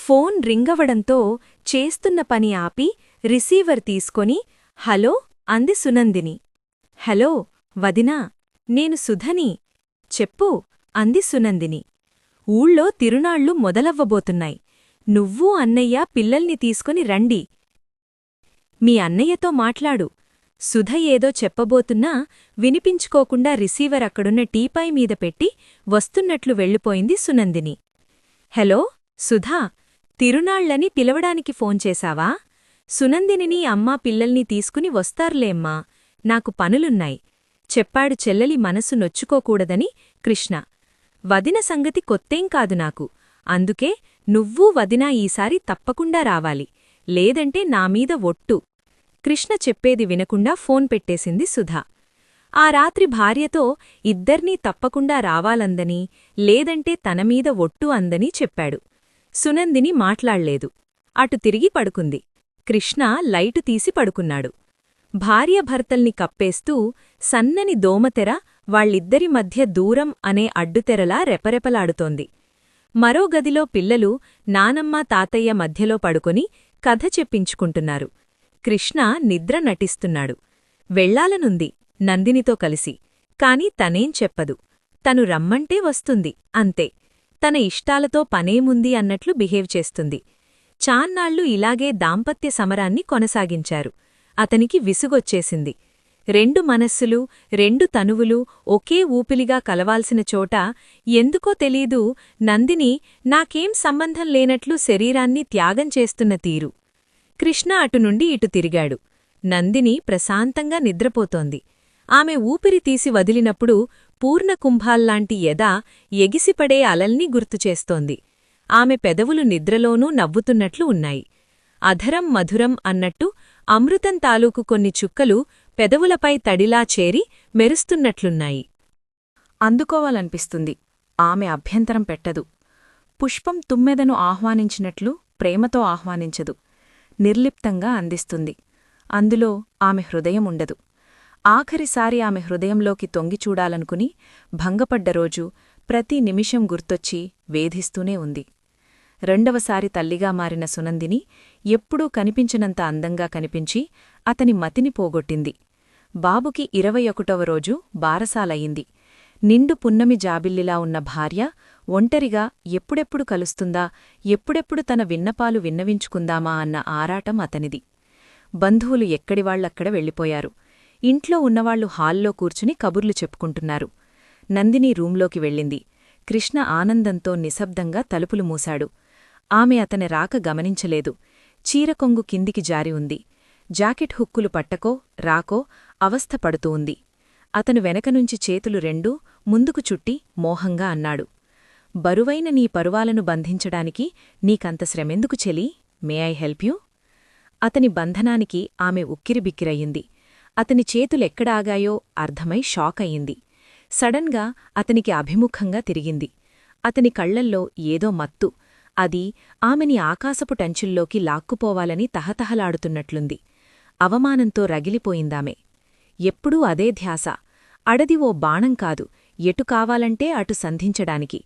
Phone రింగవడంతో చేస్తున్న పని ఆపి రిసీవర్ తీసుకొని హలో అంది సునందిని. హలో వదినా, నేను సుధని. చెప్పు అంది సునందిని. ఊళ్ళో తిరునాళ్లు మొదలవ్వబోతున్నాయి. నువ్వూ అన్నయ్య పిల్లల్ని తీసుకొని రండి. మీ అన్నయ్యతో మాట్లాడు. సుధ ఏదో చెప్పబోతున్నా వినిపించుకోకుండా రిసీవర్ అక్కడున్న టీపాయ్ మీద పెట్టి వస్తున్నట్లు వెళ్ళిపోయింది సునందిని. హలో సుధా, తిరునాళ్లని పిలవడానికి ఫోన్ చేశావా? సునందినిని అమ్మా పిల్లల్ని తీసుకుని వస్తారులేమ్మా, నాకు పనులున్నాయి చెప్పాడు చెల్లెలి మనసు నొచ్చుకోకూడదని కృష్ణ. వదిన సంగతి కొత్తేం కాదు నాకు, అందుకే నువ్వూ వదినా ఈసారి తప్పకుండా రావాలి, లేదంటే నామీద ఒట్టు. కృష్ణ చెప్పేది వినకుండా ఫోన్ పెట్టేసింది సుధ. ఆ రాత్రి భార్యతో ఇద్దర్నీ తప్పకుండా రావాలందని, లేదంటే తనమీద ఒట్టు అందని చెప్పాడు. సునందిని మాట్లాడ్లేదు. అటు తిరిగి పడుకుంది. కృష్ణ లైటు తీసి పడుకున్నాడు. భార్యాభర్తల్ని కప్పేస్తూ సన్నని దోమతెర వాళ్ళిద్దరి మధ్య దూరం అనే అడ్డుతెరలా రెపరెపలాడుతోంది. మరో గదిలో పిల్లలు నానమ్మ తాతయ్య మధ్యలో పడుకొని కథ చెప్పించుకుంటున్నారు. కృష్ణ నిద్ర నటిస్తున్నాడు. వెళ్లాలనుంది నందినితో కలిసి, కాని తనేం చెప్పదు. తను రమ్మంటే వస్తుంది అంతే. తన ఇష్టాలతో పనేముంది అన్నట్లు బిహేవ్ చేస్తుంది. చాన్నాళ్లు ఇలాగే దాంపత్య సమరాన్ని కొనసాగించారు. అతనికి విసుగొచ్చేసింది. రెండు మనస్సులు, రెండు తనువులు ఒకే ఊపిలిగా కలవాల్సిన చోట ఎందుకో తెలీదు నందిని నాకేం సంబంధం లేనట్లు శరీరాన్ని త్యాగం చేస్తున్న తీరు. కృష్ణ అటునుండి ఇటు తిరిగాడు. నందిని ప్రశాంతంగా నిద్రపోతోంది. ఆమె ఊపిరి తీసి వదిలినప్పుడు పూర్ణకుంభాల్లాంటి ఎద ఎగిసిపడే అలల్ని గుర్తుచేస్తోంది. ఆమె పెదవులు నిద్రలోనూ నవ్వుతున్నట్లు ఉన్నాయి. అధరం మధురం అన్నట్టు అమృతం తాలూకు కొన్ని చుక్కలు పెదవులపై తడిలా చేరి మెరుస్తున్నట్లున్నాయి. అందుకోవాలనిపిస్తుంది. ఆమె అభ్యంతరం పెట్టదు. పుష్పం తుమ్మెదను ఆహ్వానించినట్లు ప్రేమతో ఆహ్వానించదు. నిర్లిప్తంగా అందిస్తుంది. అందులో ఆమె హృదయం ఉండదు. ఆఖరిసారి ఆమె హృదయంలోకి తొంగిచూడాలనుకుని భంగపడ్డ రోజు ప్రతి నిమిషం గుర్తొచ్చి వేధిస్తూనే ఉంది. రెండవసారి తల్లిగా మారిన సునందిని ఎప్పుడూ కనిపించినంత అందంగా కనిపించి అతని మతిని పోగొట్టింది. బాబుకి 21వ రోజు బారసాలయింది. నిండు పున్నమి జాబిల్లిలా ఉన్న భార్య ఒంటరిగా ఎప్పుడెప్పుడు కలుస్తుందా, ఎప్పుడెప్పుడు తన విన్నపాలు విన్నవించుకుందామా అన్న ఆరాటం అతనిది. బంధువులు ఎక్కడివాళ్లక్కడ వెళ్ళిపోయారు. ఇంట్లో ఉన్నవాళ్లు హాల్లో కూర్చుని కబుర్లు చెప్పుకుంటున్నారు. నందిని రూంలోకి వెళ్ళింది. కృష్ణ ఆనందంతో నిశ్శబ్దంగా తలుపులు మూశాడు. ఆమె అతని రాక గమనించలేదు. చీరకొంగు కిందికి జారి ఉంది. జాకెట్ హుక్కులు పట్టకో రాకో అవస్థ పడుతూ ఉంది. అతను వెనకనుంచి చేతులు రెండూ ముందుకు చుట్టి మోహంగా అన్నాడు, బరువైన నీ పరువాలను బంధించడానికి నీకంత శ్రమెందుకు చెలీ? May I help you? అతని బంధనానికి ఆమె ఉక్కిరిబిక్కిరయ్యింది. అతని చేతులెక్కడాగాయో అర్థమై షాక్ అయింది. సడన్గా అతనికి అభిముఖంగా తిరిగింది. అతని కళ్లల్లో ఏదో మత్తు, అది ఆమెని ఆకాశపు టంచుల్లోకి లాక్కుపోవాలని తహతహలాడుతున్నట్లుంది. అవమానంతో రగిలిపోయిందామె. ఎప్పుడూ అదే ధ్యాస. అడది ఓ బాణం కాదు, ఎటు కావాలంటే అటు సంధించడానికి.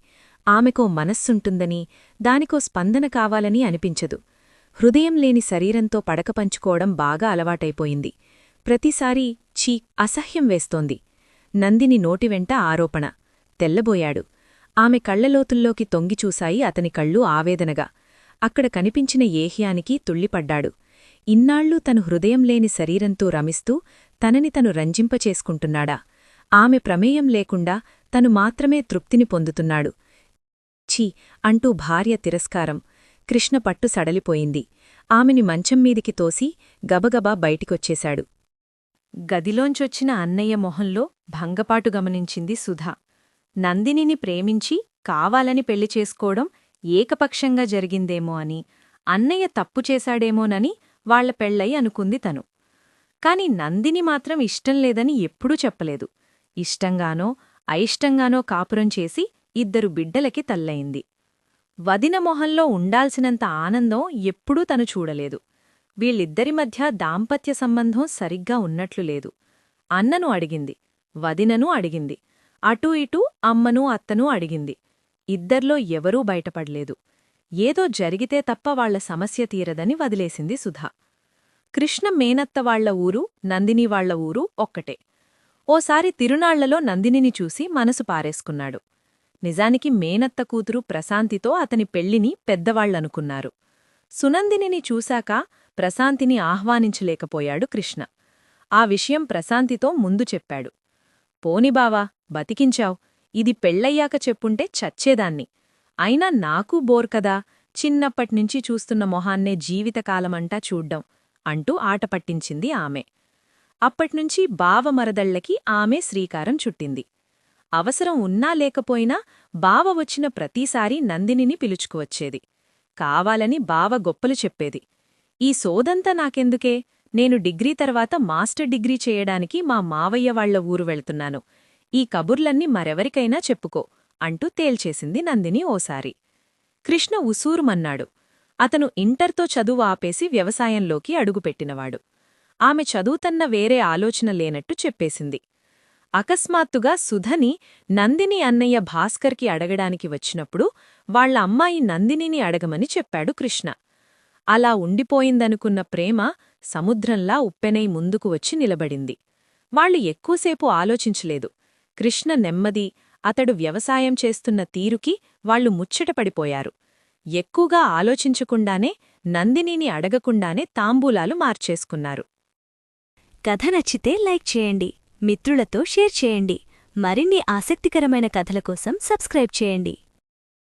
ఆమెకో మనస్సుంటుందని, దానికో స్పందన కావాలని అనిపించదు. హృదయం లేని శరీరంతో పడక పంచుకోవడం బాగా అలవాటైపోయింది. ప్రతిసారీ ఛీ, అసహ్యం వేస్తోంది. నందిని నోటివెంట ఆరోపణ. తెల్లబోయాడు. ఆమె కళ్లలోతుల్లోకి తొంగిచూశాయి అతని కళ్ళు ఆవేదనగా. అక్కడ కనిపించిన ఏహ్యానికి తుళ్ళిపడ్డాడు. ఇన్నాళ్లూ తను హృదయం లేని శరీరంతో రమిస్తూ తనని తను రంజింపచేసుకుంటున్నాడా? ఆమె ప్రమేయం లేకుండా తను మాత్రమే తృప్తిని పొందుతున్నాడు. ఛీ అంటూ భార్య తిరస్కారం. కృష్ణ పట్టు సడలిపోయింది. ఆమెని మంచంమీదికి తోసి గబగబా బయటికొచ్చేశాడు. గదిలోంచొచ్చిన అన్నయ్య మొహంలో భంగపాటు గమనించింది సుధ. నందినిని ప్రేమించి కావాలని పెళ్లి చేసుకోవడం ఏకపక్షంగా జరిగిందేమో అని, అన్నయ్య తప్పు చేశాడేమోనని వాళ్ల పెళ్లై అనుకుంది తను. కాని నందిని మాత్రం ఇష్టంలేదని ఎప్పుడూ చెప్పలేదు. ఇష్టంగానో అయిష్టంగానో కాపురం చేసి 2 బిడ్డలకి తల్లయింది. వదిన మొహంలో ఉండాల్సినంత ఆనందం ఎప్పుడూ తను చూడలేదు. వీళ్ళిద్దరి మధ్య దాంపత్య సంబంధం సరిగ్గా ఉన్నట్లు లేదు. అన్నను అడిగింది, వదిననూ అడిగింది, అటూ ఇటూ అమ్మనూ అత్తనూ అడిగింది. ఇద్దర్లో ఎవరూ బయటపడలేదు. ఏదో జరిగితే తప్ప వాళ్ల సమస్య తీరదని వదిలేసింది సుధా. కృష్ణ మేనత్త వాళ్ల ఊరు, నందిని వాళ్ల ఊరు ఒక్కటే. ఓసారి తిరునాళ్లలో నందినిని చూసి మనసు పారేసుకున్నాడు. నిజానికి మేనత్త కూతురు ప్రశాంతితో అతని పెళ్లిని పెద్దవాళ్లనుకున్నారు. సునందినిని చూశాక ప్రశాంతిని ఆహ్వానించలేకపోయాడు కృష్ణ. ఆ విషయం ప్రశాంతితో ముందు చెప్పాడు. పోని బావా, బతికించావ్. ఇది పెళ్లయ్యాక చెప్పుంటే చచ్చేదాన్ని. అయినా నాకూ బోర్ కదా, చిన్నప్పట్నుంచి చూస్తున్న మొహాన్నే జీవితకాలమంటా చూడ్డం అంటూ ఆటపట్టించింది ఆమె. అప్పట్నుంచి బావమరదళ్లకి ఆమె శ్రీకారం చుట్టింది. అవసరం ఉన్నా లేకపోయినా బావ వచ్చిన ప్రతిసారీ నందినిని పిలుచుకువచ్చేది. కావాలని బావ గొప్పలు చెప్పేది. ఈ సోదంతా నాకెందుకే, నేను డిగ్రీ తర్వాత మాస్టర్ డిగ్రీ చేయడానికి మా మావయ్య వాళ్ల ఊరు వెళ్తున్నాను. ఈ కబుర్లన్నీ మరెవరికైనా చెప్పుకో అంటూ తేల్చేసింది నందిని ఓసారి. కృష్ణ ఉసూరుమన్నాడు. అతను ఇంటర్తో చదువు ఆపేసి వ్యవసాయంలోకి అడుగుపెట్టినవాడు. ఆమె చదువుతన్న వేరే ఆలోచన లేనట్టు చెప్పేసింది. అకస్మాత్తుగా సుధని నందిని అన్నయ్య భాస్కర్కి అడగడానికి వచ్చినప్పుడు వాళ్ల అమ్మాయి నందినిని అడగమని చెప్పాడు కృష్ణ. అలా ఉండిపోయిందనుకున్న ప్రేమ సముద్రంలా ఉప్పెనై ముందుకు వచ్చి నిలబడింది. వాళ్లు ఎక్కువసేపు ఆలోచించలేదు. కృష్ణ నెమ్మది, అతడు వ్యవసాయం చేస్తున్న తీరుకి వాళ్లు ముచ్చటపడిపోయారు. ఎక్కువగా ఆలోచించకుండానే, నందినిని అడగకుండానే తాంబూలాలు మార్చేసుకున్నారు. కథ నచ్చితే లైక్ చేయండి, మిత్రులతో షేర్ చేయండి. మరిన్ని ఆసక్తికరమైన కథల కోసం సబ్స్క్రైబ్ చేయండి.